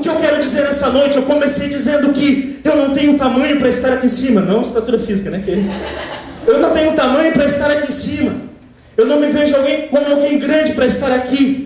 que eu quero dizer nessa noite? Eu comecei dizendo que eu não tenho tamanho para estar aqui em cima. Não estatura física, né? Eu não tenho tamanho para estar aqui em cima. Eu não me vejo como alguém grande para estar aqui.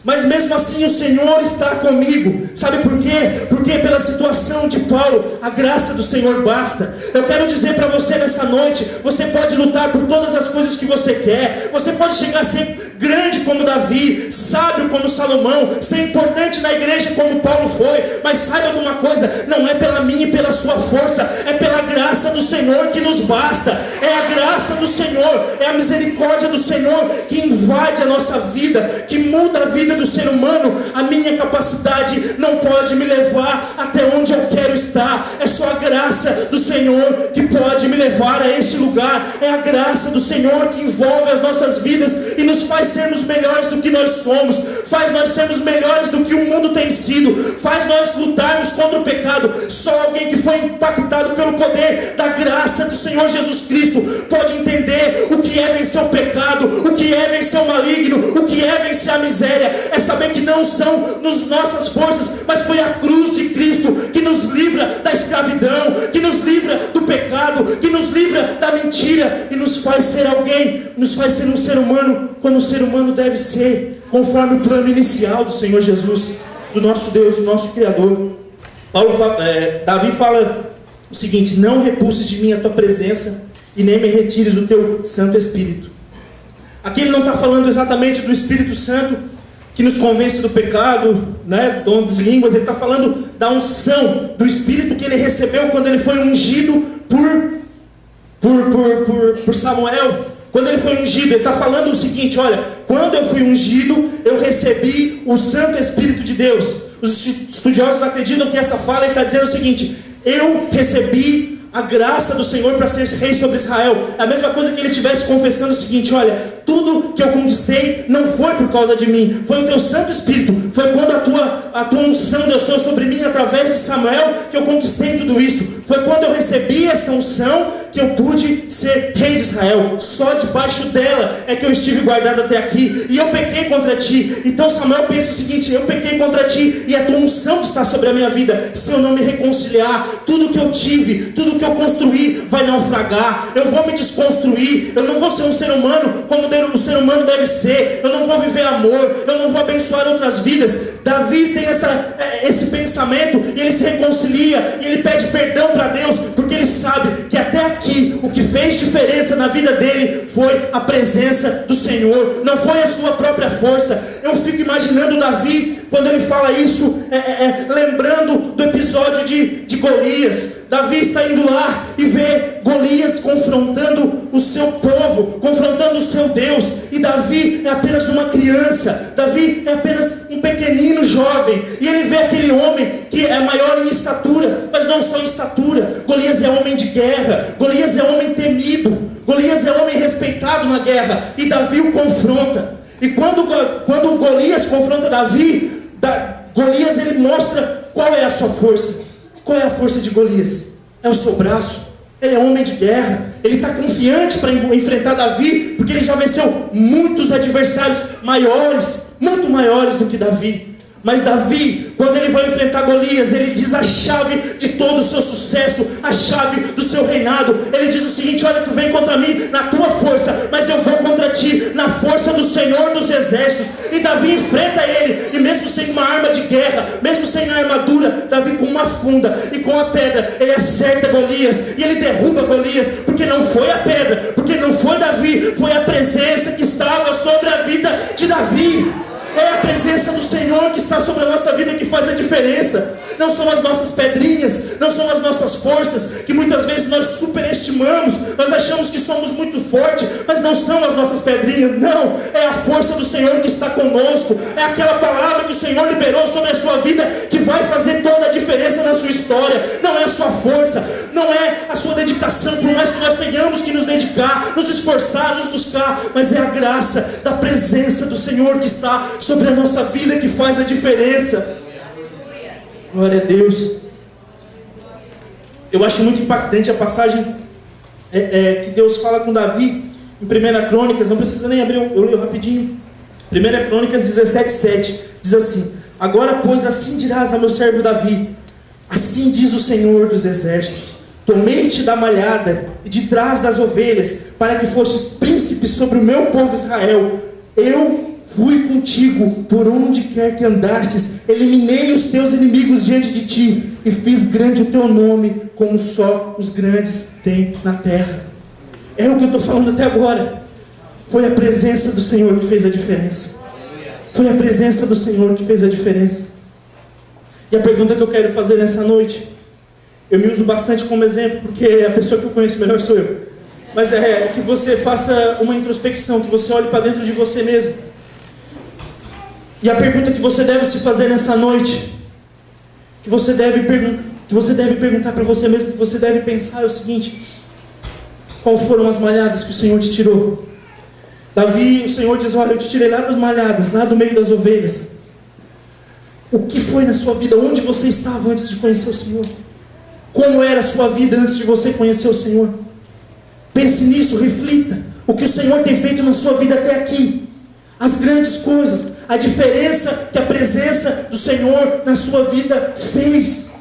Mas mesmo assim o Senhor está comigo. Sabe por quê? Porque pela situação de Paulo, a graça do Senhor basta. Eu quero dizer para você nessa noite, você pode lutar por todas as coisas que você quer. Você pode chegar a ser grande como Davi, sábio como Salomão, ser importante na igreja como Paulo foi. Mas saiba de uma coisa, não é pela minha e pela sua força, é pela graça do Senhor que nos basta. É a graça do Senhor, é a misericórdia do Senhor que invade a nossa vida, que muda a vida do ser humano. A minha capacidade não pode me levar até onde eu quero estar. É só a graça do Senhor que pode me levar a este lugar. É a graça do Senhor que envolve as nossas vidas e nos faz sermos melhores do que nós somos, faz nós sermos melhores do que o mundo tem sido, faz nós lutarmos contra o pecado. Só alguém que foi impactado pelo poder da graça do Senhor Jesus Cristo pode entender o que é vencer o pecado, o que é vencer o maligno, o que é vencer a miséria. É saber que não são nas nossas forças, mas foi a cruz de Cristo que nos livra da escravidão, que nos livra do pecado, que nos livra da mentira e nos faz ser alguém, nos faz ser um ser humano como o ser humano deve ser, conforme o plano inicial do Senhor Jesus, do nosso Deus, do nosso Criador. Davi fala o seguinte: não repulses de mim a tua presença e nem me retires o teu Santo Espírito. Aqui ele não está falando exatamente do Espírito Santo que nos convence do pecado, né, dom de línguas. Ele está falando da unção do Espírito que ele recebeu quando ele foi ungido por Samuel. Quando ele foi ungido, ele está falando o seguinte: olha, quando eu fui ungido, eu recebi o Santo Espírito de Deus. Os estudiosos acreditam que essa fala ele está dizendo o seguinte: eu recebi a graça do Senhor para ser rei sobre Israel. É a mesma coisa que ele estivesse confessando o seguinte: olha, tudo que eu conquistei não foi por causa de mim, foi o teu Santo Espírito. Foi quando a tua unção desceu sobre mim através de Samuel que eu conquistei tudo isso. Foi quando eu recebi essa unção que eu pude ser rei de Israel. Só debaixo dela é que eu estive guardado até aqui. E eu pequei contra ti. Então Samuel pensa o seguinte: eu pequei contra ti e a tua unção que está sobre a minha vida, se eu não me reconciliar, tudo que eu tive, tudo que eu construí vai naufragar. Eu vou me desconstruir. Eu não vou ser um ser humano como o ser humano deve ser. Eu não vou viver amor. Eu não vou abençoar outras vidas. Davi tem esse pensamento e ele se reconcilia e ele pede perdão para Deus, porque ele sabe que até aqui o que fez diferença na vida dele foi a presença do Senhor, não foi a sua própria força. Eu fico imaginando Davi quando ele fala isso, lembrando do episódio de Golias. Davi está indo lá e vê Golias confrontando o seu povo, confrontando o seu Deus. E Davi é apenas uma criança, Davi é apenas um pequenino jovem. E ele vê aquele homem que é maior em estatura, mas não só em estatura. Golias é homem de guerra, Golias é homem temido, Golias é homem respeitado na guerra. E Davi o confronta. E quando Golias confronta Davi, Golias ele mostra qual é a sua força. Qual é a força de Golias? É o seu braço. Ele é homem de guerra. Ele está confiante para enfrentar Davi, porque ele já venceu muitos adversários maiores, muito maiores do que Davi. Mas Davi, quando ele vai enfrentar Golias, ele diz a chave de todo o seu sucesso, a chave do seu reinado. Ele diz o seguinte: olha, tu vem contra mim na tua força, mas eu vou contra ti na força do Senhor dos Exércitos. E Davi enfrenta ele, e mesmo sem uma arma de guerra, mesmo sem a armadura, Davi com uma funda e com a pedra, ele acerta Golias, e ele derruba Golias, porque não foi a pedra, porque não foi Davi, foi a presença que estava sobre a vida de Davi. É a presença do Senhor que está sobre a nossa vida que faz a diferença. Não são as nossas pedrinhas, não são as nossas forças, que muitas vezes nós superestimamos. Nós achamos que somos muito fortes, mas não são as nossas pedrinhas. Não, é a força do Senhor que está conosco. É aquela palavra que o Senhor liberou sobre a sua vida que vai fazer toda a diferença na sua história. Não é a sua força, não é a sua dedicação, por mais que nós tenhamos que nos dedicar, nos esforçar, nos buscar, mas é a graça da presença do Senhor que está sobre a nossa vida que faz a diferença. Glória a Deus. Eu acho muito impactante a passagem que Deus fala com Davi em 1 Crônicas. Não precisa nem abrir, eu leio rapidinho. 1 Crônicas 17:7 diz assim: Agora, pois, assim dirás a meu servo Davi: assim diz o Senhor dos exércitos: tomei-te da malhada e de trás das ovelhas, para que fostes príncipe sobre o meu povo Israel. Eu fui contigo por onde quer que andastes, eliminei os teus inimigos diante de ti, e fiz grande o teu nome, como só os grandes têm na terra. É o que eu estou falando até agora. Foi a presença do Senhor que fez a diferença. Foi a presença do Senhor que fez a diferença. E a pergunta que eu quero fazer nessa noite, eu me uso bastante como exemplo, porque a pessoa que eu conheço melhor sou eu. Mas é que você faça uma introspecção, que você olhe para dentro de você mesmo. E a pergunta que você deve se fazer nessa noite, que você deve perguntar para você mesmo, que você deve pensar é o seguinte: qual foram as malhadas que o Senhor te tirou? Davi, o Senhor diz: olha, eu te tirei lá das malhadas, lá do meio das ovelhas. O que foi na sua vida? Onde você estava antes de conhecer o Senhor? Como era a sua vida antes de você conhecer o Senhor? Pense nisso, reflita. O que o Senhor tem feito na sua vida até aqui. As grandes coisas, a diferença que a presença do Senhor na sua vida fez.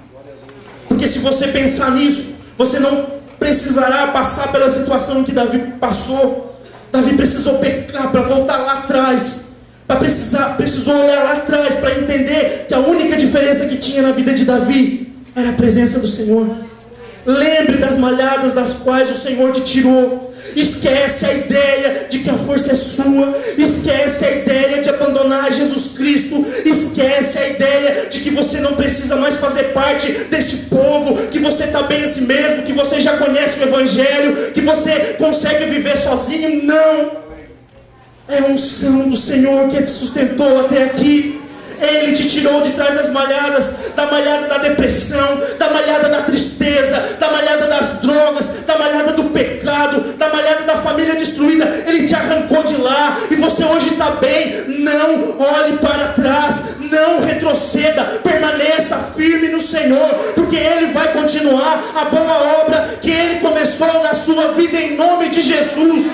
Porque se você pensar nisso, você não precisará passar pela situação que Davi passou. Davi precisou pecar para voltar lá atrás. Precisou olhar lá atrás para entender que a única diferença que tinha na vida de Davi era a presença do Senhor. Lembre das malhadas das quais o Senhor te tirou. Esquece a ideia de que a força é sua. Esquece a ideia de abandonar Jesus Cristo. Esquece a ideia de que você não precisa mais fazer parte deste povo, que você está bem a si mesmo, que você já conhece o Evangelho, que você consegue viver sozinho. Não! É a unção do Senhor que te sustentou até aqui. Ele te tirou de trás das malhadas, da malhada da depressão, da malhada da tristeza, da malhada das drogas, da malhada do pecado, da malhada da família destruída. Ele te arrancou de lá e você hoje está bem. Não olhe para trás, não retroceda, permaneça firme no Senhor, porque Ele vai continuar a boa obra que Ele começou na sua vida, em nome de Jesus.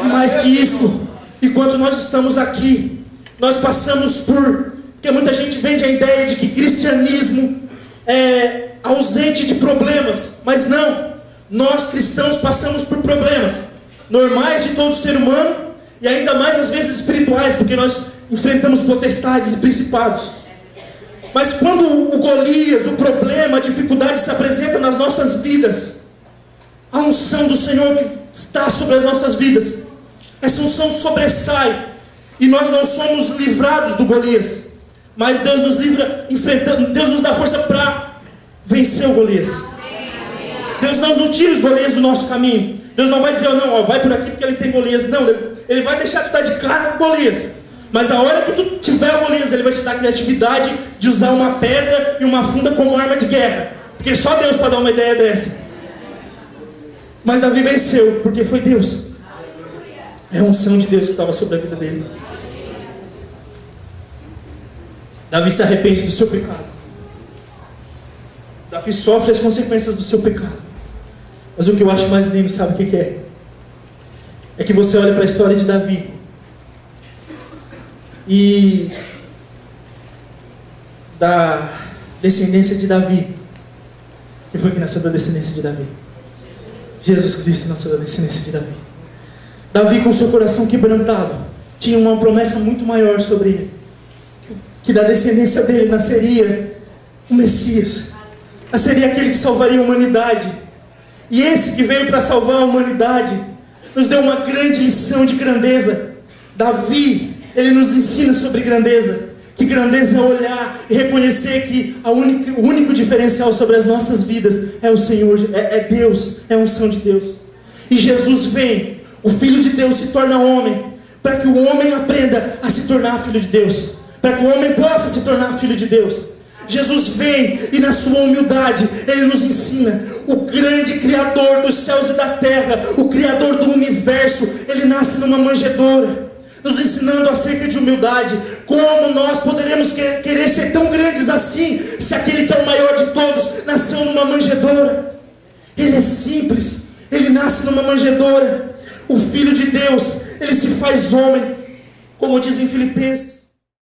Mais que isso, enquanto nós estamos aqui, nós passamos porque muita gente vende a ideia de que cristianismo é ausente de problemas, mas não, nós cristãos passamos por problemas normais de todo ser humano, e ainda mais às vezes espirituais, porque nós enfrentamos potestades e principados. Mas quando o Golias, o problema, a dificuldade se apresenta nas nossas vidas, a unção do Senhor que está sobre as nossas vidas, essa unção sobressai, e nós não somos livrados do Golias, mas Deus nos livra enfrentando. Deus nos dá força para vencer o Golias. Deus não tira os Golias do nosso caminho. Deus não vai dizer: não, vai por aqui porque ele tem Golias. Não, Ele vai deixar tu estar de cara com o Golias. Mas a hora que tu tiver o Golias, Ele vai te dar a criatividade de usar uma pedra e uma funda como arma de guerra. Porque só Deus pode dar uma ideia dessa. Mas Davi venceu, porque foi Deus. É a unção de Deus que estava sobre a vida dele. Davi se arrepende do seu pecado. Davi sofre as consequências do seu pecado. Mas o que eu acho mais lindo, sabe o que é? É que você olha para a história de Davi e da descendência de Davi. Quem foi que nasceu da descendência de Davi? Jesus Cristo nasceu da descendência de Davi. Davi, com seu coração quebrantado, tinha uma promessa muito maior sobre ele, que da descendência dele nasceria o Messias, nasceria aquele que salvaria a humanidade. E esse que veio para salvar a humanidade nos deu uma grande lição de grandeza. Davi, ele nos ensina sobre grandeza, que grandeza é olhar e reconhecer que o único diferencial sobre as nossas vidas é o Senhor, é Deus, é a unção de Deus. E Jesus vem, o Filho de Deus se torna homem, para que o homem aprenda a se tornar filho de Deus, para que o homem possa se tornar filho de Deus. Jesus vem e na sua humildade Ele nos ensina. O grande Criador dos céus e da terra, o Criador do universo, Ele nasce numa manjedoura, nos ensinando acerca de humildade. Como nós poderemos querer ser tão grandes assim, se aquele que é o maior de todos nasceu numa manjedoura? Ele é simples, Ele nasce numa manjedoura. O Filho de Deus, Ele se faz homem, como diz em Filipenses.